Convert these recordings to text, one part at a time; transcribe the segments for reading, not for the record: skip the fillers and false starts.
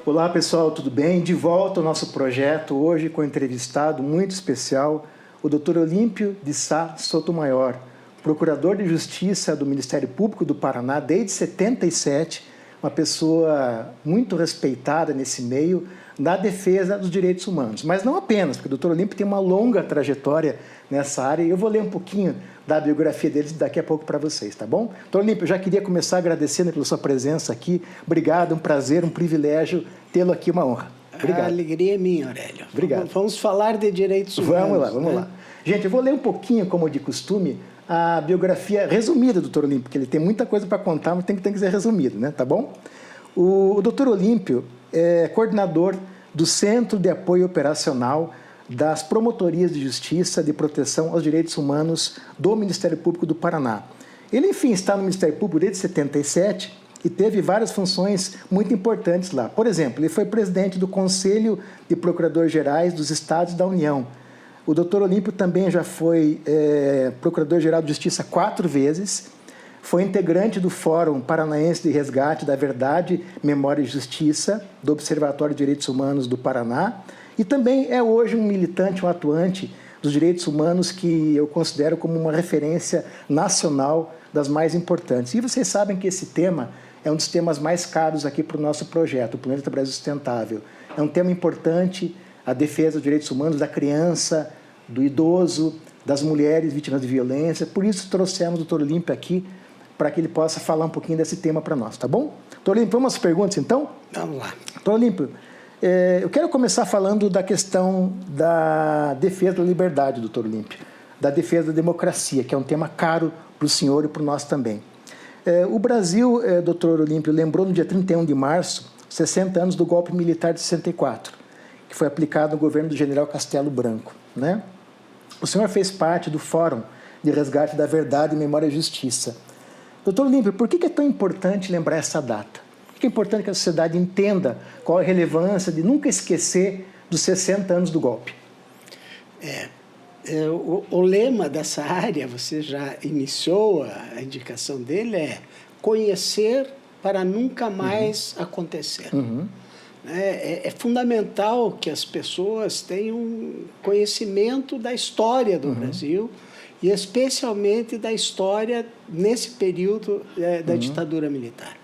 Olá pessoal, tudo bem? De volta ao nosso projeto, hoje com um entrevistado muito especial, o Dr. Olímpio de Sá Sotomayor, procurador de Justiça do Ministério Público do Paraná desde 77, uma pessoa muito respeitada nesse meio, na defesa dos direitos humanos. Mas não apenas, porque o Dr. Olímpio tem uma longa trajetória nessa área e eu vou ler um pouquinho da biografia dele daqui a pouco para vocês, tá bom? Dr. Olímpio, eu já queria começar agradecendo pela sua presença aqui. Obrigado, um prazer, um privilégio tê-lo aqui, uma honra. Obrigado. A alegria é minha, Aurélio. Obrigado. Vamos falar de direitos humanos. Vamos lá. Gente, eu vou ler um pouquinho, como de costume, a biografia resumida do Dr. Olímpio, porque ele tem muita coisa para contar, mas tem que ser resumido, né? Tá bom? O Dr. Olímpio é coordenador do Centro de Apoio Operacional das Promotorias de Justiça de Proteção aos Direitos Humanos do Ministério Público do Paraná. Ele, enfim, está no Ministério Público desde 77 e teve várias funções muito importantes lá. Por exemplo, ele foi presidente do Conselho de Procuradores Gerais dos Estados da União. O Dr. Olímpio também já foi Procurador-Geral de Justiça 4 vezes, foi integrante do Fórum Paranaense de Resgate da Verdade, Memória e Justiça, do Observatório de Direitos Humanos do Paraná, e também é hoje um militante, um atuante dos direitos humanos que eu considero como uma referência nacional das mais importantes. E vocês sabem que esse tema é um dos temas mais caros aqui para o nosso projeto, o Planeta Brasil Sustentável. É um tema importante, a defesa dos direitos humanos da criança, do idoso, das mulheres vítimas de violência. Por isso trouxemos o Dr. Olímpio aqui, para que ele possa falar um pouquinho desse tema para nós, tá bom? Dr. Olímpio, vamos às perguntas então? Vamos lá. Dr. Olímpio, eu quero começar falando da questão da defesa da liberdade, Dr. Olímpio, da defesa da democracia, que é um tema caro para o senhor e para nós também. O Brasil, Dr. Olímpio, lembrou no dia 31 de março, 60 anos do golpe militar de 64, que foi aplicado no governo do general Castelo Branco, né? O senhor fez parte do Fórum de Resgate da Verdade, Memória e Justiça. Doutor Olímpio, por que é tão importante lembrar essa data? Por que é importante que a sociedade entenda qual a relevância de nunca esquecer dos 60 anos do golpe? O lema dessa área, você já iniciou a indicação dele, é conhecer para nunca mais acontecer. É fundamental que as pessoas tenham conhecimento da história do Brasil, e especialmente da história nesse período da ditadura militar.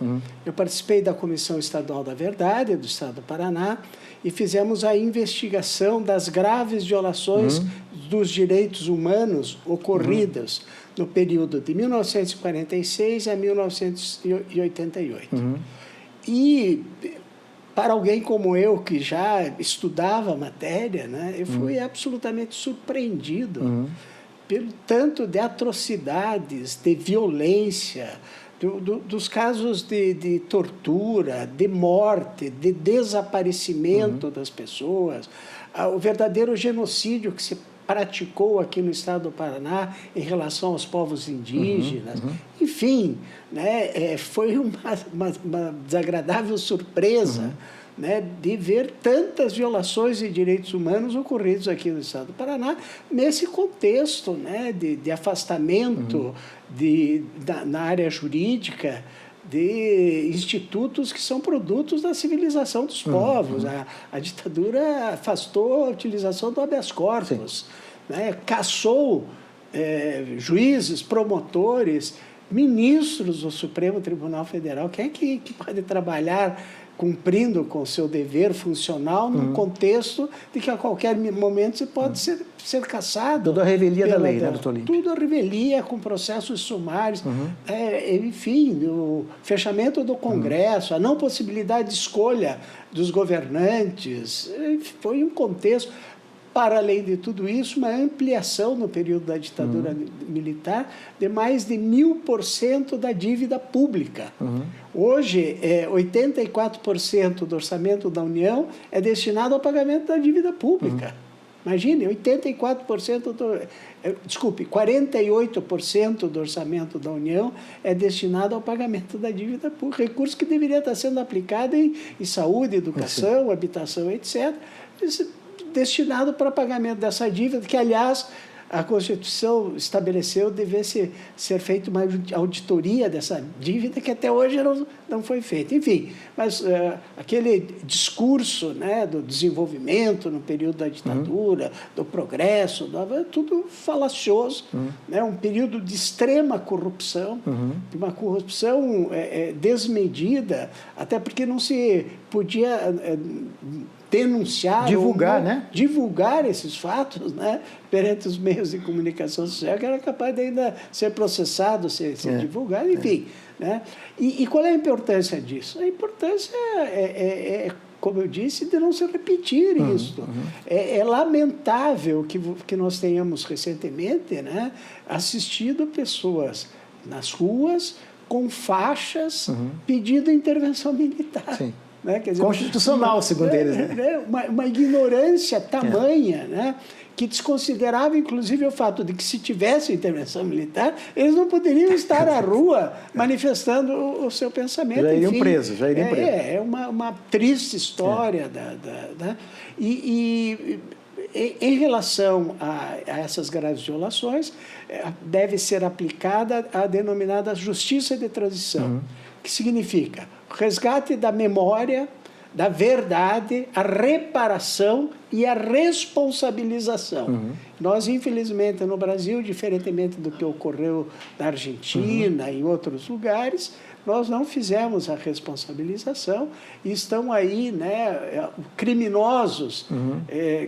Eu participei da Comissão Estadual da Verdade do Estado do Paraná e fizemos a investigação das graves violações dos direitos humanos ocorridas no período de 1946 a 1988. E para alguém como eu, que já estudava a matéria, né, eu fui absolutamente surpreendido pelo tanto de atrocidades, de violência, dos casos de tortura, de morte, de desaparecimento das pessoas, o verdadeiro genocídio que se praticou aqui no estado do Paraná em relação aos povos indígenas. Enfim, né, foi uma desagradável surpresa, né, de ver tantas violações de direitos humanos ocorridos aqui no estado do Paraná, nesse contexto, né, de afastamento na área jurídica de institutos que são produtos da civilização dos povos. A ditadura afastou a utilização do habeas corpus, né, cassou juízes, promotores, ministros do Supremo Tribunal Federal. Quem é que pode trabalhar cumprindo com o seu dever funcional num contexto de que a qualquer momento você pode ser cassado? Tudo a revelia da lei, né, doutor Olímpio? Tudo a revelia, com processos sumários. Enfim, o fechamento do Congresso, a não possibilidade de escolha dos governantes, foi um contexto. Para além de tudo isso, uma ampliação no período da ditadura militar de mais de 1000% da dívida pública. Hoje, 84% do orçamento da União é destinado ao pagamento da dívida pública. Imagine, 48% do orçamento da União é destinado ao pagamento da dívida pública, recurso que deveria estar sendo aplicado em saúde, educação, habitação, etc., destinado para pagamento dessa dívida, que, aliás, a Constituição estabeleceu devesse ser feita uma auditoria dessa dívida que até hoje não foi feita. Enfim, mas aquele discurso, né, do desenvolvimento no período da ditadura, do progresso, tudo falacioso, né, um período de extrema corrupção, de uma corrupção desmedida, até porque não se podia denunciar, divulgar esses fatos, né, perante os meios de comunicação social, que era capaz de ainda ser processado, ser divulgado, enfim. Né? E qual é a importância disso? A importância como eu disse, de não se repetir isso. É lamentável que nós tenhamos recentemente, né, assistido pessoas nas ruas com faixas pedindo intervenção militar. Sim. Né? Quer dizer, constitucional, segundo eles. Né? Uma ignorância tamanha, né? Que desconsiderava, inclusive, o fato de que, se tivesse intervenção militar, eles não poderiam estar à rua manifestando o seu pensamento. Já iriam presos. É uma triste história. Em relação a essas graves violações, deve ser aplicada a denominada justiça de transição, que significa o resgate da memória, da verdade, a reparação e a responsabilização. Nós, infelizmente, no Brasil, diferentemente do que ocorreu na Argentina e em outros lugares, nós não fizemos a responsabilização e estão aí, né, criminosos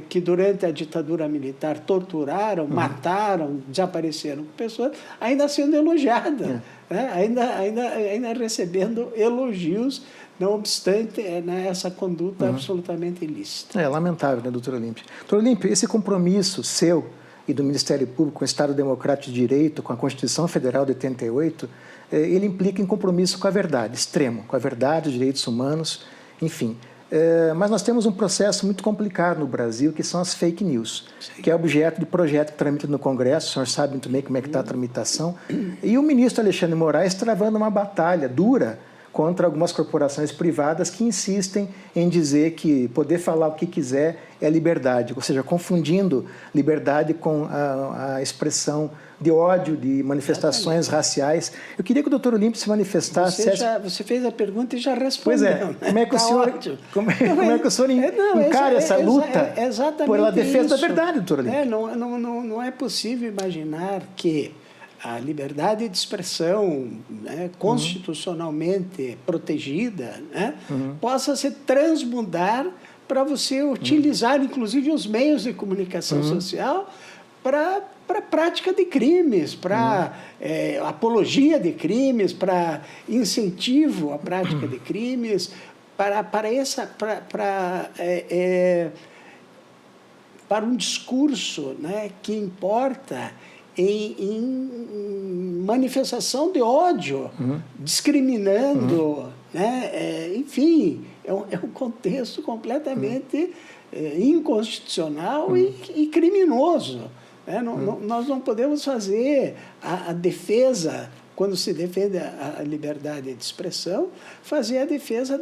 que durante a ditadura militar torturaram, mataram, desapareceram pessoas, ainda sendo elogiadas, né, ainda recebendo elogios, não obstante essa conduta absolutamente ilícita. É lamentável, né, doutor Olímpio? Doutor Olímpio, esse compromisso seu e do Ministério Público com o Estado Democrático de Direito, com a Constituição Federal de 88, ele implica em compromisso com a verdade, extremo, com a verdade, os direitos humanos, enfim. Mas nós temos um processo muito complicado no Brasil, que são as fake news, que é objeto de projeto que tramita no Congresso, o senhor sabe muito bem como é que está a tramitação, e o ministro Alexandre de Moraes travando uma batalha dura contra algumas corporações privadas que insistem em dizer que poder falar o que quiser é liberdade, ou seja, confundindo liberdade com a expressão de ódio, de manifestações raciais. Eu queria que o doutor Olímpio se manifestasse... Você fez a pergunta e já respondeu. Pois é, né? como é que o senhor, como é que o senhor encara essa luta pela defesa da verdade, doutor Olímpio? Não é possível imaginar que a liberdade de expressão, né, constitucionalmente protegida, né, possa se transmudar para você utilizar, inclusive, os meios de comunicação social para prática de crimes, para apologia de crimes, para incentivo à prática de crimes, para um discurso, né, que importa em manifestação de ódio, discriminando, né? Enfim, é um contexto completamente inconstitucional e criminoso. Né? Nós não podemos fazer a defesa, quando se defende a liberdade de expressão, fazer a defesa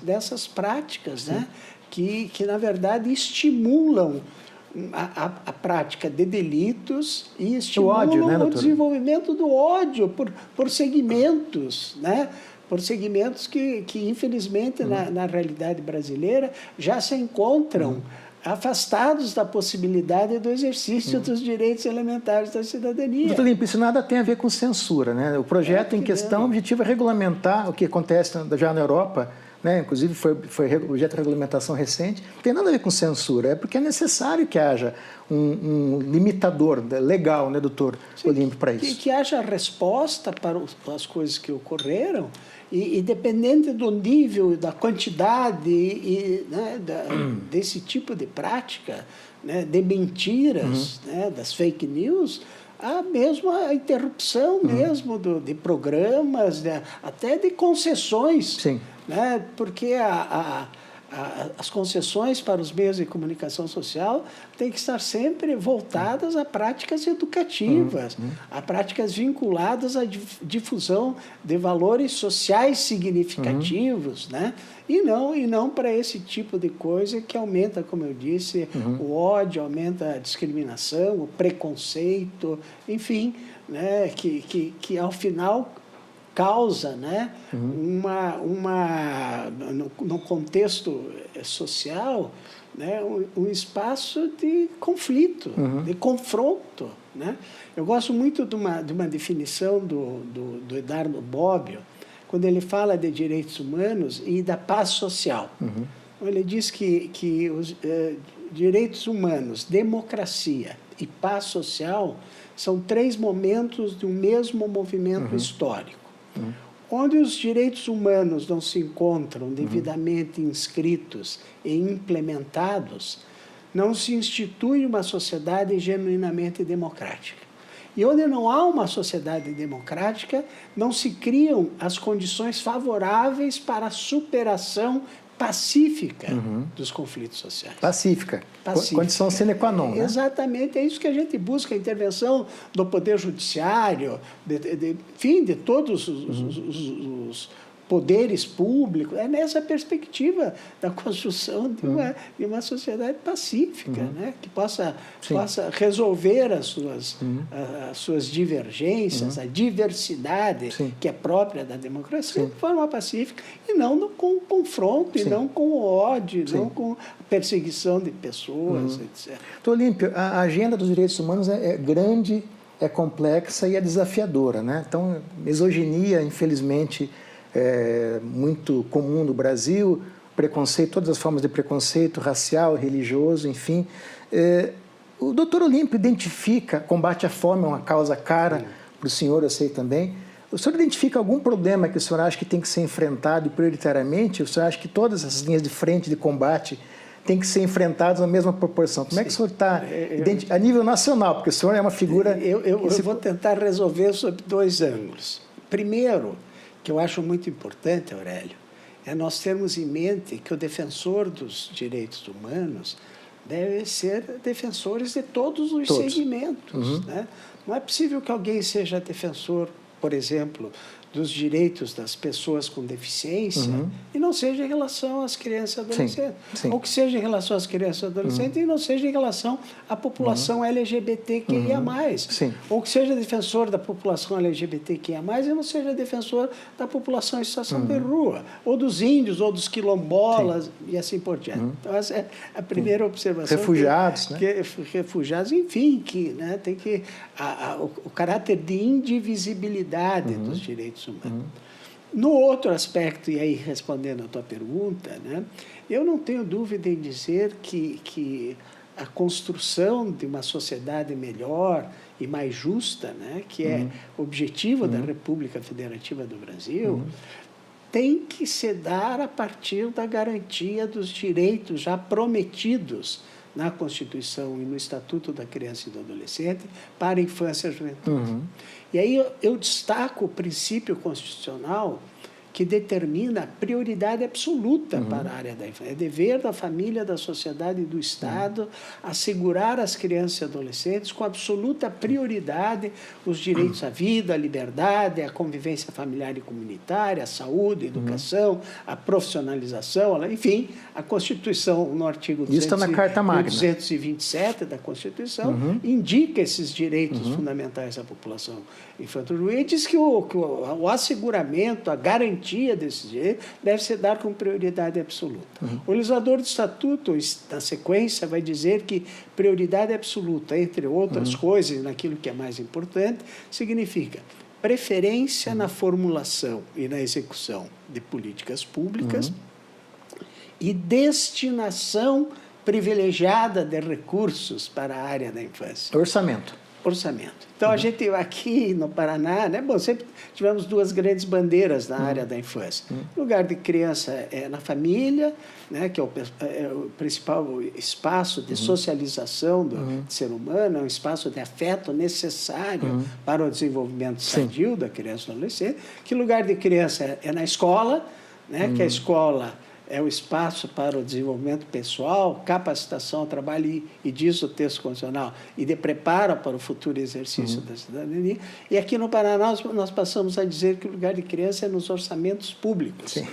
dessas práticas, né? que, na verdade, estimulam a prática de delitos e estimulam ódio, né, o desenvolvimento do ódio por segmentos, né? Por segmentos que infelizmente, na realidade brasileira, já se encontram afastados da possibilidade do exercício dos direitos elementares da cidadania. Doutor Olímpio, isso nada tem a ver com censura, né? O projeto em questão, o objetivo é regulamentar o que acontece já na Europa, né? Inclusive foi objeto de regulamentação recente. Não tem nada a ver com censura, é porque é necessário que haja um limitador legal, né, doutor Olímpio, para isso. Que haja resposta para as coisas que ocorreram e dependente do nível, da quantidade né, desse tipo de prática, né, de mentiras, né, das fake news, há mesmo a interrupção mesmo de programas, até de concessões. Sim. Né, porque as concessões para os meios de comunicação social têm que estar sempre voltadas a práticas educativas, a práticas vinculadas à difusão de valores sociais significativos, né? E não para esse tipo de coisa que aumenta, como eu disse, o ódio, aumenta a discriminação, o preconceito, enfim, né? Que ao final causa, né, no contexto social, né, um espaço de conflito, de confronto, né? Eu gosto muito de uma definição do Eduardo Bobbio, quando ele fala de direitos humanos e da paz social. Ele diz que os direitos humanos, democracia e paz social são 3 momentos de um mesmo movimento histórico. Onde os direitos humanos não se encontram devidamente inscritos e implementados, não se institui uma sociedade genuinamente democrática. E onde não há uma sociedade democrática, não se criam as condições favoráveis para a superação pacífica dos conflitos sociais. Pacífica. Condição sine qua non, né? Exatamente, é isso que a gente busca, a intervenção do Poder Judiciário, enfim, de todos os poderes públicos. É nessa perspectiva da construção de uma sociedade pacífica, né? Que possa resolver as suas divergências, a diversidade que é própria da democracia de forma pacífica, e não com confronto, e não com ódio, não com perseguição de pessoas, etc. Doutor Olímpio, a agenda dos direitos humanos é grande, é complexa e é desafiadora, né? Então, misoginia, infelizmente, é muito comum no Brasil, preconceito, todas as formas de preconceito, racial, religioso, enfim. O doutor Olímpio identifica, combate à fome é uma causa cara, para o senhor eu sei também. O senhor identifica algum problema que o senhor acha que tem que ser enfrentado prioritariamente? O senhor acha que todas as linhas de frente de combate têm que ser enfrentadas na mesma proporção? Como é que o senhor está a nível nacional? Porque o senhor é uma figura... Eu vou tentar resolver sob 2 ângulos. Primeiro, que eu acho muito importante, Aurélio, é nós termos em mente que o defensor dos direitos humanos deve ser defensores de todos os segmentos, né? Não é possível que alguém seja defensor, por exemplo, dos direitos das pessoas com deficiência e não seja em relação às crianças e adolescentes. Ou que seja em relação às crianças e adolescentes e não seja em relação à população LGBTQIA+. Ou que seja defensor da população LGBTQIA+, e não seja defensor da população em situação de rua, ou dos índios, ou dos quilombolas, e assim por diante. Então, essa é a primeira observação. Refugiados, né? Refugiados, enfim, que, né, tem que... o caráter de indivisibilidade dos direitos humanos. No outro aspecto, e aí respondendo a tua pergunta, né, eu não tenho dúvida em dizer que a construção de uma sociedade melhor e mais justa, né, que é objetivo da República Federativa do Brasil, tem que se dar a partir da garantia dos direitos já prometidos na Constituição e no Estatuto da Criança e do Adolescente para a infância e a juventude. E aí eu destaco o princípio constitucional que determina a prioridade absoluta para a área da infância. É dever da família, da sociedade e do Estado assegurar às crianças e adolescentes com absoluta prioridade os direitos à vida, à liberdade, à convivência familiar e comunitária, à saúde, à educação, à profissionalização, enfim, a Constituição, no artigo 227 da Constituição, indica esses direitos fundamentais à população infantil e diz que o asseguramento, a garantia desses direitos deve ser dado com prioridade absoluta. O legislador do Estatuto, na sequência, vai dizer que prioridade absoluta, entre outras coisas, naquilo que é mais importante, significa preferência na formulação e na execução de políticas públicas e destinação privilegiada de recursos para a área da infância. Orçamento. Então, a gente aqui no Paraná, né, bom, sempre tivemos 2 grandes bandeiras na área da infância. O lugar de criança é na família, né, que é o principal espaço de socialização do ser humano, é um espaço de afeto necessário para o desenvolvimento sadio da criança e do adolescente. Que lugar de criança é na escola, né, que a escola é o espaço para o desenvolvimento pessoal, capacitação ao trabalho, e diz o texto constitucional, e de preparo para o futuro exercício da cidadania. E aqui no Paraná nós passamos a dizer que o lugar de criança é nos orçamentos públicos. Sim.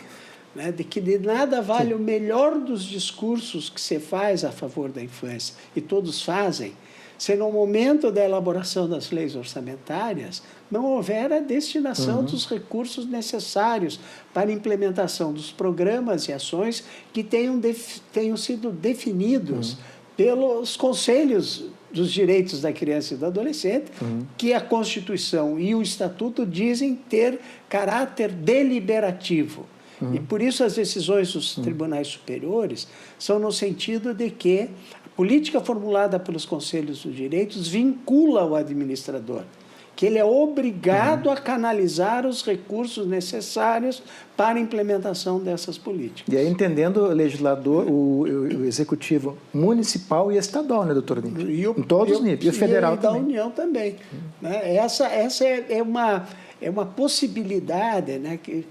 Né, de que de nada vale o melhor dos discursos que se faz a favor da infância, e todos fazem, se no momento da elaboração das leis orçamentárias não houver a destinação dos recursos necessários para a implementação dos programas e ações que tenham sido definidos pelos conselhos dos direitos da criança e do adolescente, que a Constituição e o Estatuto dizem ter caráter deliberativo. E por isso as decisões dos tribunais superiores são no sentido de que a política formulada pelos conselhos dos direitos vincula o administrador, que ele é obrigado a canalizar os recursos necessários para a implementação dessas políticas. E aí entendendo o legislador, o executivo municipal e estadual, né, doutor Olímpio? Em todos os níveis, e o federal também. E da União também. Né? Essa é uma possibilidade, né, que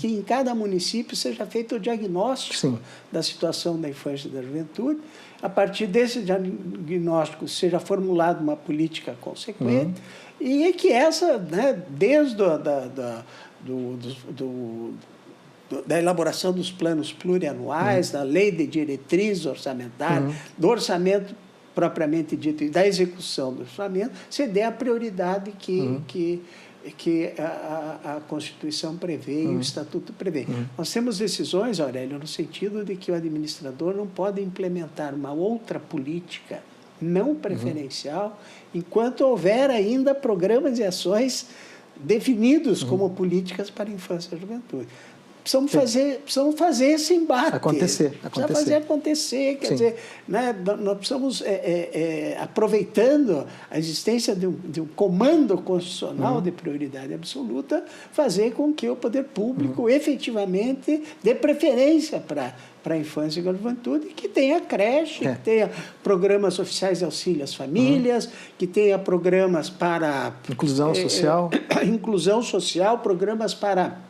em cada município seja feito o diagnóstico da situação da infância e da juventude. A partir desse diagnóstico seja formulada uma política consequente e é que essa, né, desde da elaboração dos planos plurianuais, da lei de diretriz orçamentária, do orçamento propriamente dito e da execução do orçamento, se dê a prioridade que a Constituição prevê e o Estatuto prevê. Nós temos decisões, Aurélio, no sentido de que o administrador não pode implementar uma outra política não preferencial enquanto houver ainda programas e ações definidos como políticas para a infância e a juventude. Precisamos fazer esse embate. Acontecer. Precisa fazer acontecer. Quer dizer, né, nós precisamos, aproveitando a existência de um comando constitucional de prioridade absoluta, fazer com que o poder público efetivamente dê preferência para a infância e a juventude, que tenha creche, que tenha programas oficiais de auxílio às famílias, que tenha programas para... Inclusão social. Inclusão social, programas para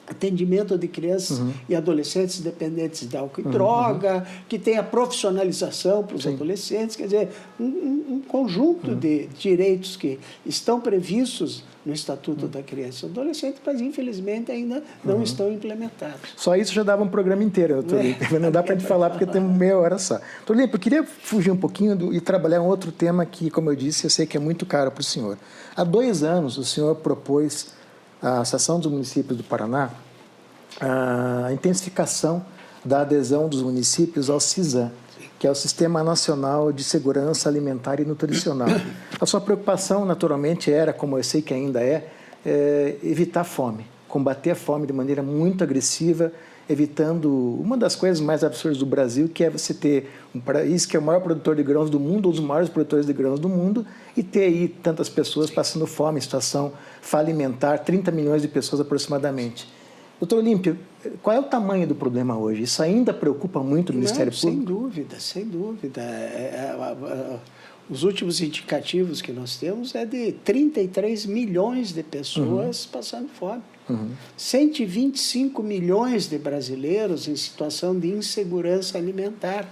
atendimento de crianças e adolescentes dependentes de álcool e droga, que tenha profissionalização para os adolescentes, quer dizer, um conjunto de direitos que estão previstos no Estatuto da Criança e do Adolescente, mas infelizmente ainda não estão implementados. Só isso já dava um programa inteiro, doutor Olímpio. Não dá para a gente falar porque temos meia hora só. Doutor Olímpio, eu queria fugir um pouquinho e trabalhar um outro tema que, como eu disse, eu sei que é muito caro para o senhor. Há 2 anos o senhor propôs a Associação dos Municípios do Paraná a intensificação da adesão dos municípios ao SISAM, que é o Sistema Nacional de Segurança Alimentar e Nutricional. A sua preocupação, naturalmente, era, como eu sei que ainda evitar a fome, combater a fome de maneira muito agressiva, evitando uma das coisas mais absurdas do Brasil, que é você ter um país que é o maior produtor de grãos do mundo, um dos maiores produtores de grãos do mundo, e ter aí tantas pessoas passando fome, situação falimentar, 30 milhões de pessoas aproximadamente. Doutor Olímpio, qual é o tamanho do problema hoje? Isso ainda preocupa muito o Ministério Público? Sem dúvida. Os últimos indicativos que nós temos é de 33 milhões de pessoas passando fome. 125 milhões de brasileiros em situação de insegurança alimentar.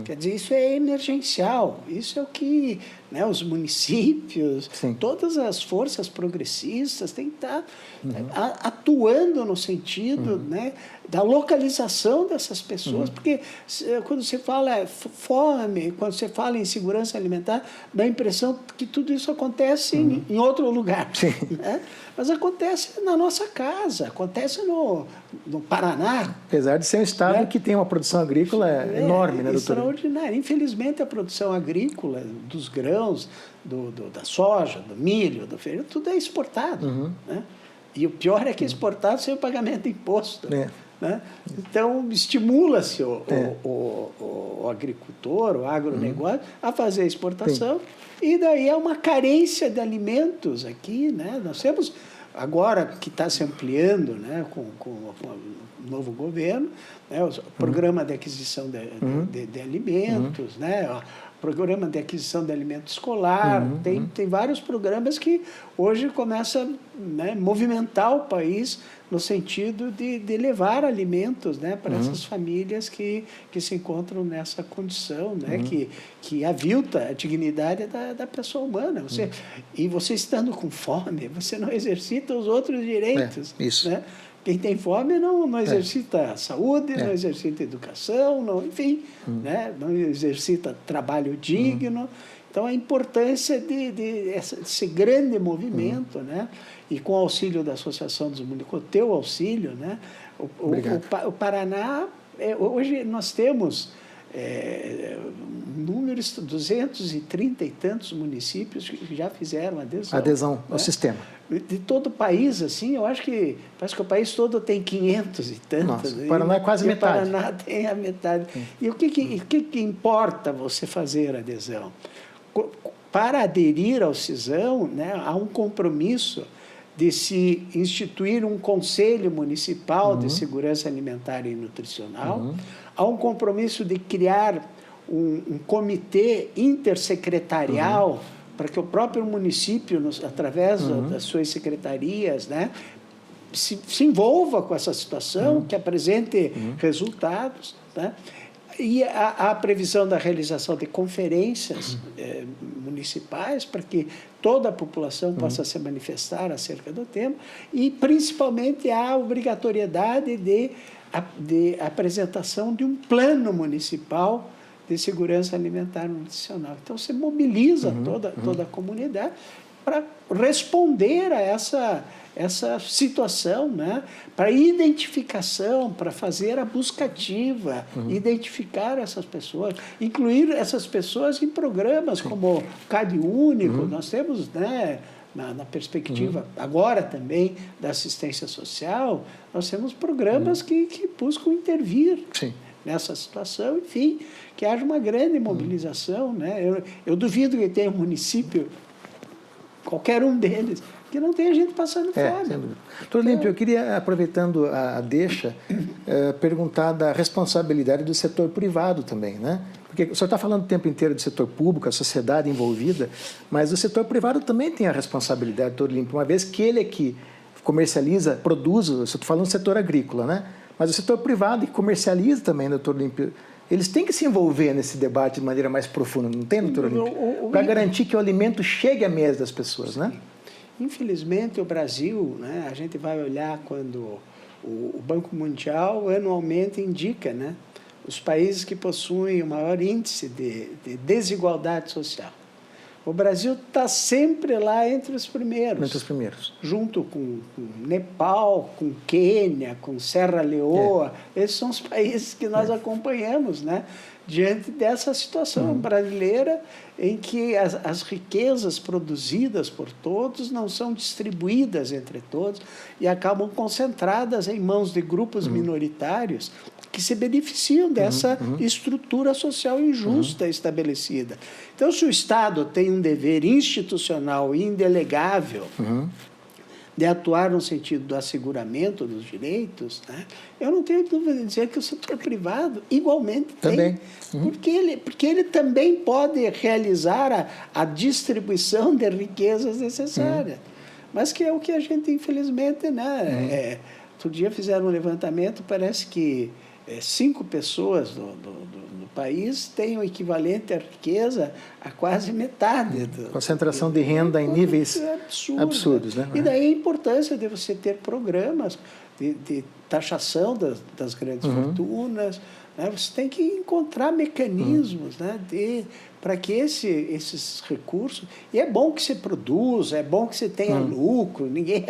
Quer dizer, isso é emergencial. Isso é o que, né, os municípios, todas as forças progressistas têm que estar atuando no sentido, né, da localização dessas pessoas. Porque quando você fala fome, quando você fala em segurança alimentar, dá a impressão que tudo isso acontece em outro lugar. Né? Mas acontece na nossa casa, acontece no Paraná. Apesar de ser um estado que tem uma produção agrícola enorme, né, doutor? Extraordinária. Infelizmente, a produção agrícola, dos grãos, da soja, do milho, do feijão, tudo é exportado. Né? E o pior é que é exportado sem o pagamento de imposto. Né? Então, estimula-se o agricultor, o agronegócio, a fazer a exportação. E daí há uma carência de alimentos aqui. Né? Nós temos, agora que está se ampliando, né, com o novo governo, né, o programa de aquisição de alimentos, né, programa de aquisição de alimento escolar, tem vários programas que hoje começam a, né, movimentar o país no sentido de levar alimentos, né, para essas famílias que se encontram nessa condição, né, que avilta a dignidade da pessoa humana. E você estando com fome, você não exercita os outros direitos. Isso. Né? Quem tem fome não exercita a saúde, não exercita a educação, enfim, né? Não exercita trabalho digno. Então, a importância desse grande movimento, né? E com o auxílio da Associação dos Municípios, com o teu auxílio, né? O Paraná, hoje nós temos números, 230 e tantos municípios que já fizeram adesão ao sistema. De todo o país, assim, eu acho que parece que o país todo tem 500 e tantos. Nossa, o Paraná é quase metade. O Paraná tem a metade. E o que importa você fazer a adesão? Para aderir ao CISAM, né, há um compromisso de se instituir um Conselho Municipal de Segurança Alimentar e Nutricional, há um compromisso de criar um comitê intersecretarial para que o próprio município, através das suas secretarias, né, se envolva com essa situação, que apresente resultados, né? E a previsão da realização de conferências municipais para que toda a população possa se manifestar acerca do tema, e principalmente a obrigatoriedade de apresentação de um plano municipal de segurança alimentar e nutricional. Então, você mobiliza toda a comunidade para responder a essa situação, né? Para identificação, para fazer a busca ativa, identificar essas pessoas, incluir essas pessoas em programas como o CAD Único. Nós temos, né, na perspectiva agora também da assistência social, nós temos programas que buscam intervir nessa situação, enfim, que haja uma grande mobilização, né? Eu duvido que tenha um município, qualquer um deles, que não tenha gente passando fome. Doutor Olímpio, eu queria, aproveitando a deixa, perguntar da responsabilidade do setor privado também, né? Porque o senhor está falando o tempo inteiro do setor público, a sociedade envolvida, mas o setor privado também tem a responsabilidade, doutor Olímpio, uma vez que ele é que comercializa, produz, eu estou falando do setor agrícola, né? Mas o setor privado que comercializa também, doutor Olímpio, eles têm que se envolver nesse debate de maneira mais profunda, não tem, doutor Olímpio? Para garantir que o alimento chegue à mesa das pessoas, né? Infelizmente, o Brasil, né, a gente vai olhar quando o Banco Mundial anualmente indica, né, os países que possuem o maior índice de desigualdade social. O Brasil está sempre lá entre os primeiros. Entre os primeiros. Junto com Nepal, com Quênia, com Serra Leoa. Esses são os países que nós acompanhamos, né? Diante dessa situação brasileira em que as riquezas produzidas por todos não são distribuídas entre todos e acabam concentradas em mãos de grupos minoritários que se beneficiam dessa estrutura social injusta estabelecida. Então, se o Estado tem um dever institucional indelegável de atuar no sentido do asseguramento dos direitos, né, eu não tenho dúvida de dizer que o setor privado igualmente tem. Porque ele também pode realizar a distribuição de riquezas necessárias. Mas que é o que a gente, infelizmente, né, outro dia fizeram um levantamento, parece que 5 pessoas do país têm o equivalente à riqueza a quase metade. Concentração de renda em níveis absurdos, né? E daí a importância de você ter programas de taxação das grandes fortunas, né? Você tem que encontrar mecanismos, né, para que esses recursos... E é bom que se produza, é bom que se tenha lucro, ninguém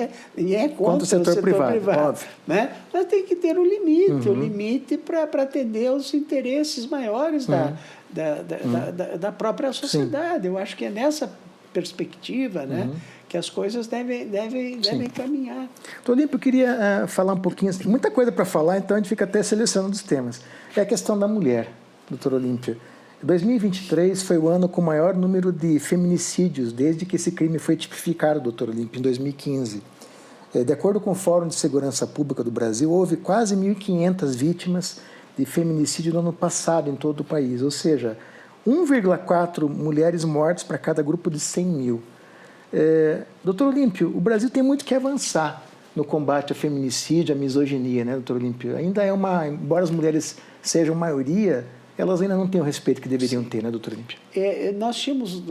é contra o setor privado, óbvio. Né? Mas tem que ter um limite para atender aos interesses maiores da própria sociedade. Eu acho que é nessa perspectiva, né, que as coisas devem caminhar. Doutor Olímpio, eu queria falar um pouquinho, muita coisa para falar, então a gente fica até selecionando os temas. É a questão da mulher, doutor Olímpio. 2023 foi o ano com o maior número de feminicídios desde que esse crime foi tipificado, doutor Olímpio, em 2015. De acordo com o Fórum de Segurança Pública do Brasil, houve quase 1.500 vítimas de feminicídio no ano passado em todo o país, ou seja, 1,4 mulheres mortas para cada grupo de 100 mil. Doutor Olímpio, o Brasil tem muito que avançar no combate ao feminicídio, à misoginia, né, doutor Olímpio? Ainda embora as mulheres sejam maioria, elas ainda não têm o respeito que deveriam ter, né, doutor Olímpio? Nós tínhamos,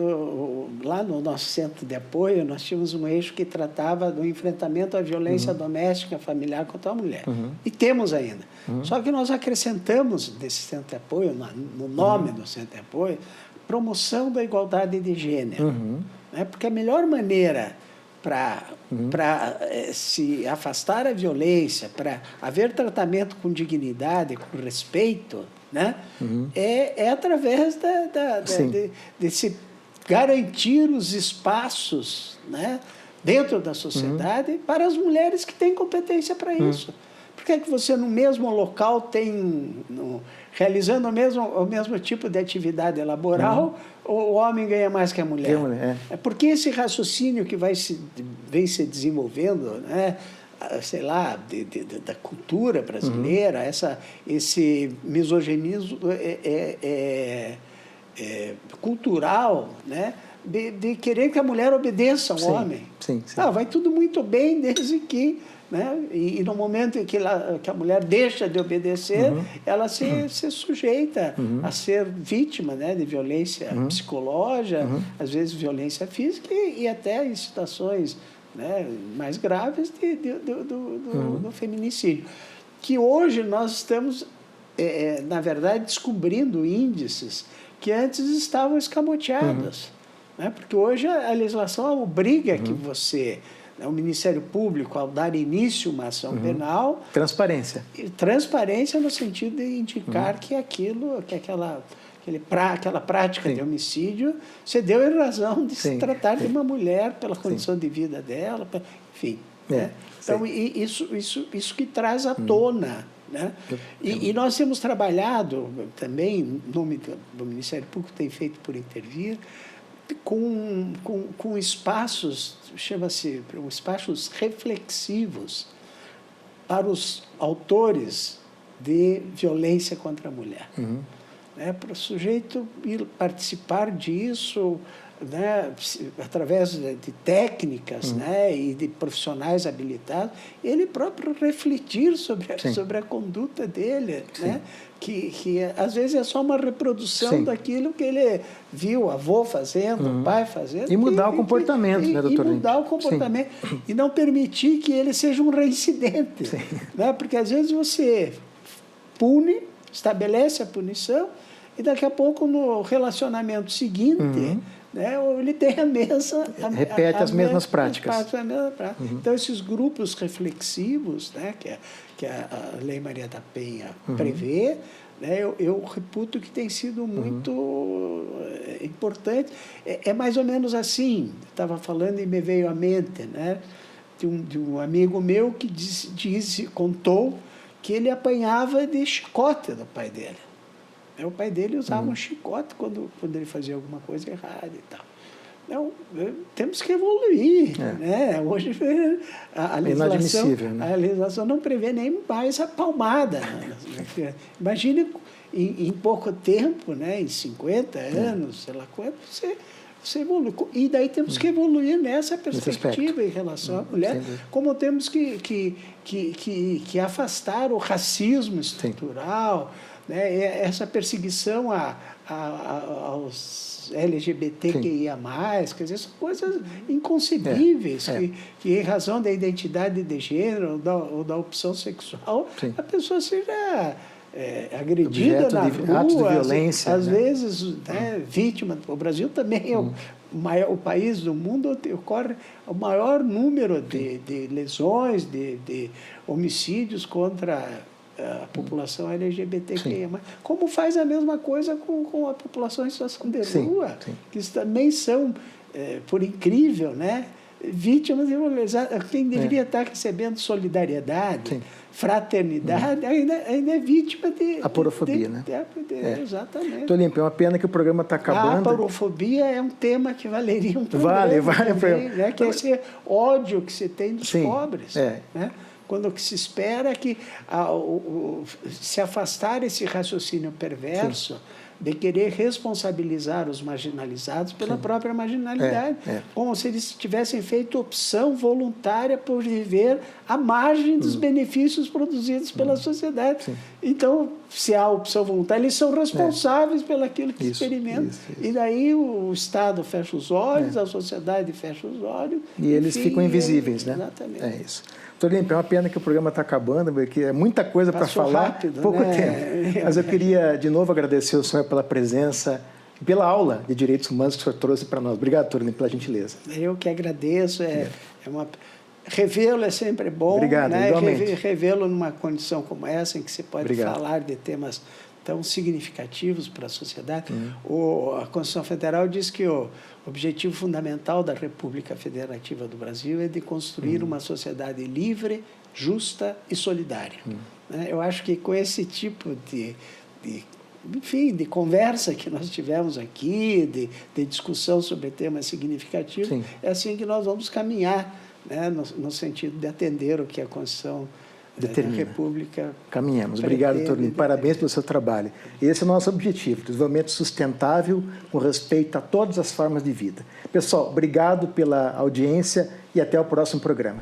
lá no nosso centro de apoio, nós tínhamos um eixo que tratava do enfrentamento à violência doméstica familiar contra a mulher. E temos ainda. Só que nós acrescentamos nesse centro de apoio, no nome do centro de apoio, promoção da igualdade de gênero. Né? Porque a melhor maneira para se afastar a violência, para haver tratamento com dignidade, com respeito, né? É através de se garantir os espaços, né, dentro da sociedade para as mulheres que têm competência para isso. Por que é que você, no mesmo local, realizando o mesmo tipo de atividade laboral, o homem ganha mais que a mulher? É porque esse raciocínio que vem se desenvolvendo, né, sei lá, da cultura brasileira, esse misoginismo cultural, né, de querer que a mulher obedeça ao homem. Sim. Vai tudo muito bem desde que... Né? E no momento em que a mulher deixa de obedecer, ela se sujeita a ser vítima, né, de violência psicológica, às vezes violência física e até em situações, né, mais graves do feminicídio. Que hoje nós estamos, na verdade, descobrindo índices que antes estavam escamoteados. Né? Porque hoje a legislação obriga que você... O Ministério Público, ao dar início a uma ação penal... Transparência. Transparência no sentido de indicar que aquela prática de homicídio se deu em razão de se tratar de uma mulher pela condição de vida dela, enfim. Né? Então, isso que traz à tona. Né? E nós temos trabalhado também, em nome do Ministério Público, tem feito por intervir, com espaços, chama-se espaços reflexivos para os autores de violência contra a mulher. Né? Para o sujeito ir participar disso, né, através de técnicas, né, e de profissionais habilitados, ele próprio refletir sobre a conduta dele, né, que às vezes é só uma reprodução daquilo que ele viu o avô fazendo, o pai fazendo. E mudar o comportamento, né, doutor? E mudar o comportamento. E não permitir que ele seja um reincidente. Né? Porque às vezes você pune, estabelece a punição, e daqui a pouco no relacionamento seguinte... Né, ele tem repete as mesmas práticas. Então, esses grupos reflexivos, né, que a Lei Maria da Penha prevê, né, eu reputo que tem sido muito importante. É mais ou menos assim, estava falando e me veio à mente, né, de um amigo meu que contou que ele apanhava de chicote do pai dele. O pai dele usava um chicote quando ele fazia alguma coisa errada e tal. Então, temos que evoluir. Né? Hoje a legislação não prevê nem mais a palmada. Imagine em pouco tempo, né? Em 50 anos, sei lá quanto, você evolui. E daí temos que evoluir nessa perspectiva em relação à mulher, como temos que afastar o racismo estrutural, né? Essa perseguição aos LGBTQIA+, quer dizer, são coisas inconcebíveis, que em razão da identidade de gênero ou da opção sexual, a pessoa seja agredida na rua, atos de violência, às vezes, né, vítima. O Brasil também é o país do mundo onde ocorre o maior número de lesões, de homicídios contra a população LGBTQIA+. Como faz a mesma coisa com a população em situação de rua, que também são, por incrível, né, vítimas de violência. Quem deveria estar recebendo solidariedade, fraternidade, ainda é vítima de... Aporofobia, né? Exatamente. Doutor Olímpio, é uma pena que o programa está acabando. A aporofobia é um tema que valeria um programa. Vale também, né? Que é esse ódio que se tem dos pobres. Né? Quando o que se espera é que se afastar esse raciocínio perverso, de querer responsabilizar os marginalizados pela própria marginalidade, como se eles tivessem feito opção voluntária por viver à margem dos benefícios produzidos pela sociedade. Sim. Então, se há opção voluntária, eles são responsáveis pelo aquilo que experimentam. E daí o Estado fecha os olhos, a sociedade fecha os olhos. E eles ficam invisíveis, né? Exatamente. É isso. Doutor Olímpio, é uma pena que o programa está acabando, porque é muita coisa para falar, rápido, pouco né? tempo. Mas eu queria, de novo, agradecer o senhor pela presença e pela aula de Direitos Humanos que o senhor trouxe para nós. Obrigado, doutor Olímpio, pela gentileza. Eu que agradeço. Revê-lo é sempre bom. Obrigado, né? igualmente. Revê-lo numa condição como essa, em que se pode Obrigado. falar de temas tão significativos para a sociedade. A Constituição Federal diz que o objetivo fundamental da República Federativa do Brasil é de construir uma sociedade livre, justa e solidária. Né? Eu acho que com esse tipo de conversa que nós tivemos aqui, de discussão sobre temas significativos, Sim. é assim que nós vamos caminhar, né? No sentido de atender o que a Constituição da República... Caminhamos. Obrigado, doutor Olímpio. Parabéns pelo seu trabalho. Esse é o nosso objetivo, desenvolvimento sustentável com respeito a todas as formas de vida. Pessoal, obrigado pela audiência e até o próximo programa.